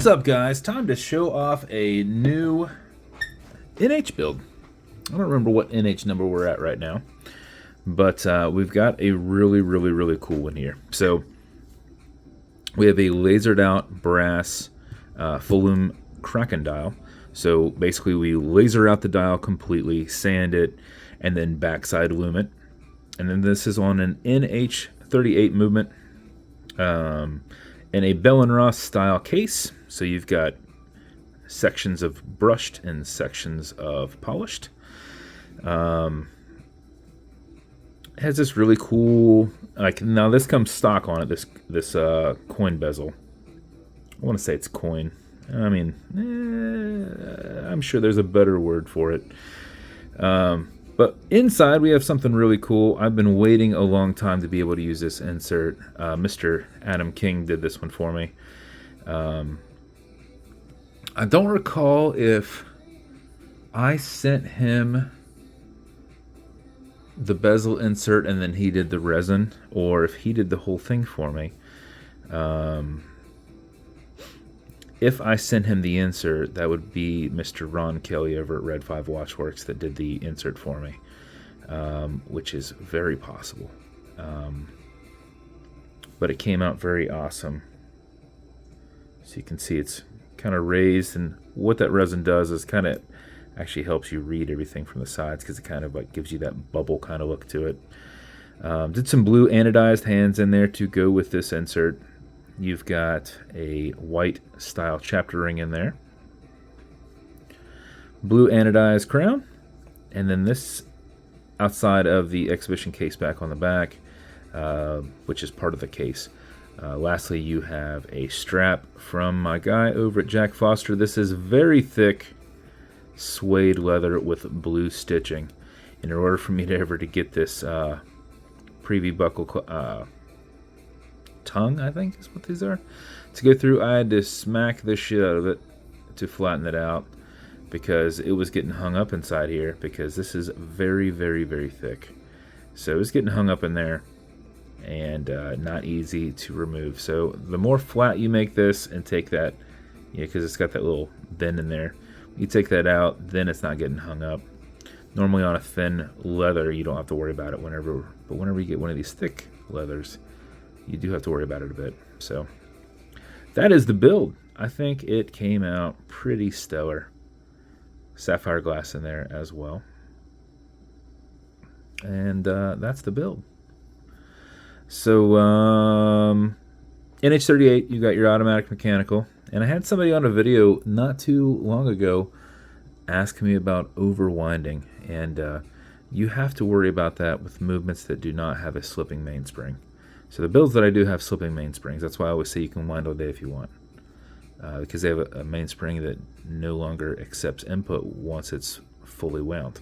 What's up, guys? Time to show off a new NH build. I don't remember what NH number we're at right now, but we've got a really cool one here. So we have a lasered out brass full lume Kraken dial. So basically we laser out the dial completely, sand it, and then backside lume it. And then this is on an NH38 movement in a Bell & Ross style case. So you've got sections of brushed and sections of polished. It has this really cool, now this comes stock on it, this coin bezel. I want to say it's coin. I mean, I'm sure there's a better word for it. But inside we have something really cool. I've been waiting a long time to be able to use this insert. Mr. Adam King did this one for me. I don't recall if I sent him the bezel insert and then he did the resin, or if he did the whole thing for me. If I sent him the insert, that would be Mr. Ron Kelly over at Red 5 Watchworks that did the insert for me, which is very possible. But it came out very awesome. So you can see it's kind of raised, and what that resin does is kind of actually helps you read everything from the sides, because it kind of like gives you that bubble kind of look to it. Did some blue anodized hands in there to go with this insert. You've got a white style chapter ring in there, blue anodized crown, and then this outside of the exhibition case back on the back, which is part of the case. Lastly, you have a strap from my guy over at Jack Foster. This is very thick suede leather with blue stitching. In order for me to ever to get this preview buckle tongue, I think is what these are, to go through, I had to smack the shit out of it to flatten it out, because it was getting hung up inside here, because this is very thick. So it's getting hung up in there, and not easy to remove. So the more flat you make this and take that, because it's got that little bend in there, you take that out, then it's not getting hung up. Normally on a thin leather you don't have to worry about it but whenever you get one of these thick leathers, you do have to worry about it a bit. So that is the build. I think it came out pretty stellar. Sapphire glass in there as well. And that's the build. So NH38, you got your automatic mechanical. And I had somebody on a video not too long ago ask me about overwinding. And you have to worry about that with movements that do not have a slipping mainspring. So the builds that I do have slipping mainsprings. That's why I always say you can wind all day if you want, because they have a mainspring that no longer accepts input once it's fully wound.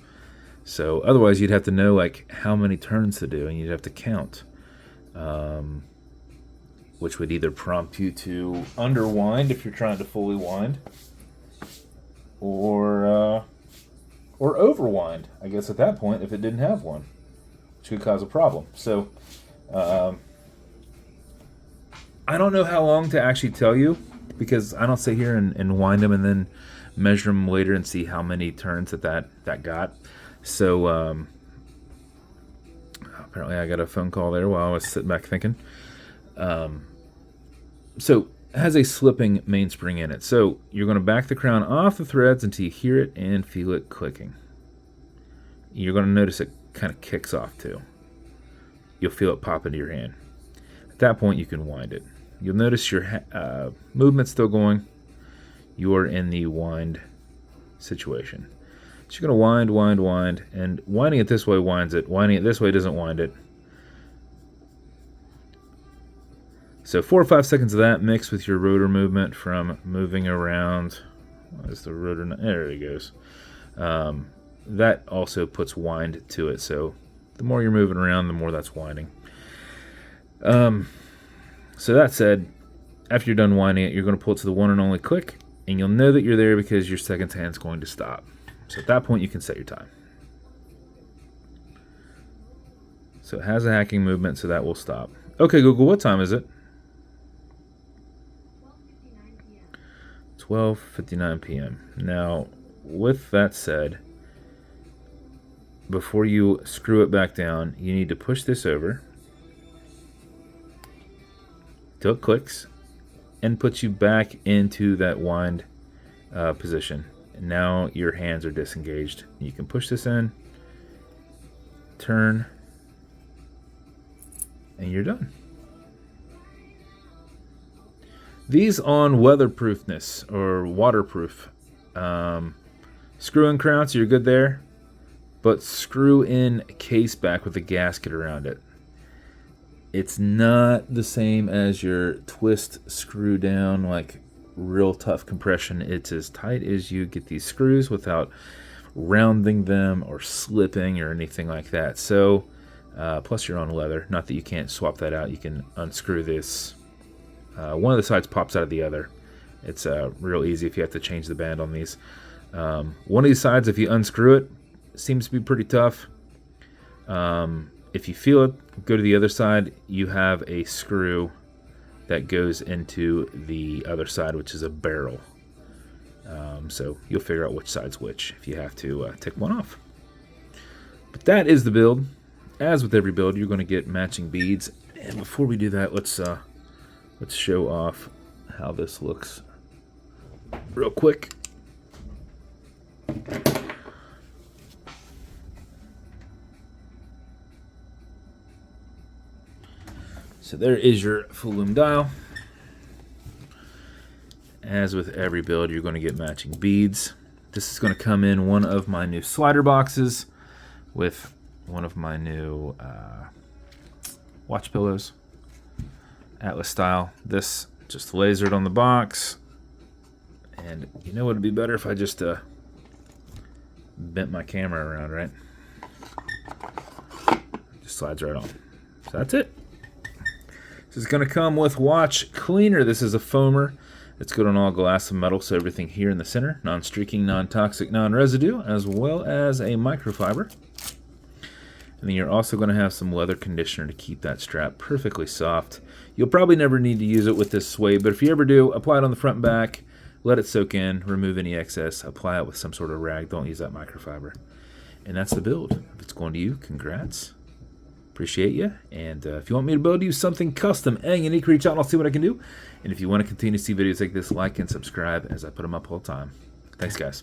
So otherwise you'd have to know like how many turns to do, and you'd have to count, which would either prompt you to underwind if you're trying to fully wind, or overwind, I guess, at that point, if it didn't have one, which could cause a problem. So I don't know how long to actually tell you, because I don't sit here and wind them and then measure them later and see how many turns that got. So apparently I got a phone call there while I was sitting back thinking. So it has a slipping mainspring in it. So you're going to back the crown off the threads until you hear it and feel it clicking. You're going to notice it kind of kicks off too. You'll feel it pop into your hand. At that point you can wind it. You'll notice your movement's still going. You're in the wind situation. So you're going to wind, and winding it this way winds it. Winding it this way doesn't wind it. So 4 or 5 seconds of that mixed with your rotor movement from moving around. Where's the rotor? There it goes. That also puts wind to it. So the more you're moving around, the more that's winding. So that said, after you're done winding it, you're going to pull it to the one and only click, and you'll know that you're there because your second hand's going to stop. So at that point, you can set your time. So it has a hacking movement, so that will stop. Okay, Google, what time is it? 12:59 p.m. Now, with that said, before you screw it back down, you need to push this over till it clicks and puts you back into that wind position. And now your hands are disengaged. You can push this in, turn, and you're done. These on weatherproofness or waterproof. Screw in crown so you're good there, but screw in caseback with a gasket around it. It's not the same as your twist screw down, like real tough compression. It's as tight as you get these screws without rounding them or slipping or anything like that. So, plus you're on leather. Not that you can't swap that out. You can unscrew this. One of the sides pops out of the other. It's real easy if you have to change the band on these. One of these sides, if you unscrew it, seems to be pretty tough. If you feel it, go to the other side. You have a screw that goes into the other side, which is a barrel. So you'll figure out which side's which if you have to take one off. But that is the build. As with every build, you're going to get matching beads. And before we do that, let's show off how this looks real quick. So there is your full lume dial. As with every build, you're going to get matching beads. This is going to come in one of my new slider boxes with one of my new watch pillows, Atlas style. This just lasered on the box. And you know what would be better if I just bent my camera around, right? Just slides right on. So that's it. This is going to come with watch cleaner. This is a foamer. It's good on all glass and metal, so everything here in the center, non-streaking, non-toxic, non-residue, as well as a microfiber. And then you're also going to have some leather conditioner to keep that strap perfectly soft. You'll probably never need to use it with this suede, but if you ever do, apply it on the front and back, let it soak in, remove any excess, apply it with some sort of rag. Don't use that microfiber. And that's the build. If it's going to you, congrats. Appreciate you. And if you want me to build you something custom and unique, reach out and I'll see what I can do. And if you want to continue to see videos like this, like and subscribe as I put them up all the time. Thanks, guys.